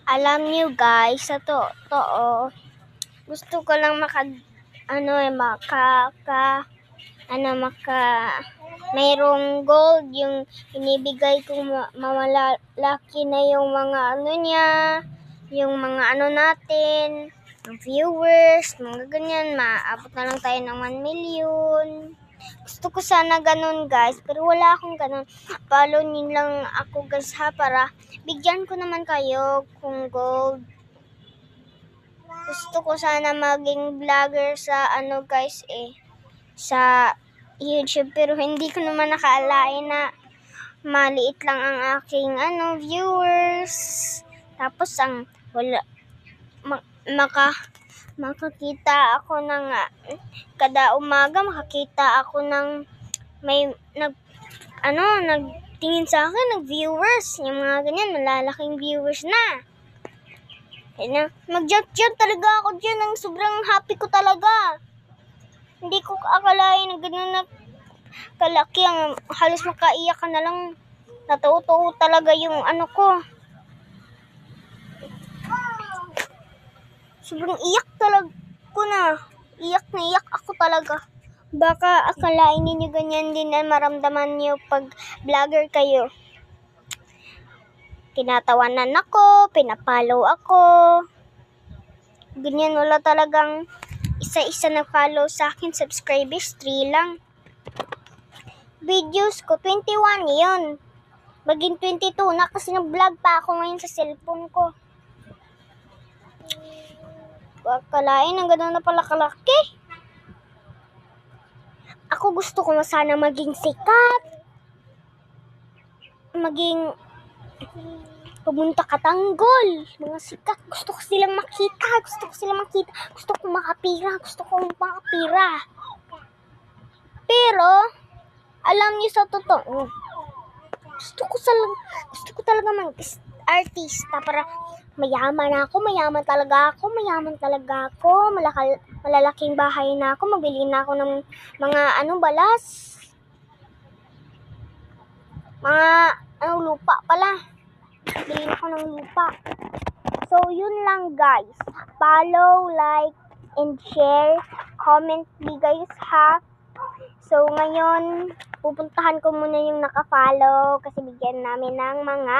Alam niyo guys, sa totoo, gusto ko lang mayroong gold, yung inibigay kong malalaki na yung mga niya, yung mga natin, yung viewers, mga ganyan, maabot na lang tayo ng 1 million. Gusto ko sana ganun guys, pero wala akong ganun. Follow niyo lang ako guys ha, para bigyan ko naman kayo kung gold. Gusto ko sana maging vlogger sa guys sa YouTube, pero hindi ko naman nakaalain na maliit lang ang aking viewers. Tapos makakita ako ng kada umaga, makakita ako ng may nagtingin sa akin, nag-viewers, yung mga ganyan, malalaking viewers na. Mag-jump talaga ako dyan, ang sobrang happy ko talaga. Hindi ko akalain na gano'n na kalaki, ang halos makaiyak ka na lang. Natutuo talaga yung ko. Sobrang iyak talaga ko na. Iyak na iyak ako talaga. Baka akalain niyo ganyan din na maramdaman niyo pag vlogger kayo. Tinatawanan ako, pinapollow ako. Ganyan, wala talagang isa-isa na follow sa akin. Subscribers 3 lang. Videos ko 21 yun. Maging 22 na kasi nag-vlog pa ako ngayon sa cellphone ko. Akalain ang gano'n na pala kalaki. Ako gusto ko sana maging sikat. Pumunta ka Tanggol. Mga sikat. Gusto ko silang makita. Gusto ko makapira. Pero, alam niyo sa totoo, gusto ko talaga mag-artista para mayaman talaga ako. Malalaking bahay na ako. Mabili na ako ng mga balas. Mga lupa pala. Bili ako ng lupa. So, yun lang guys. Follow, like, and share. Comment me guys ha. So, ngayon, pupuntahan ko muna yung naka-follow kasi bigyan namin ng mga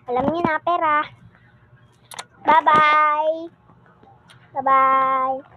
alam niyo na, pera. Bye-bye. Bye-bye.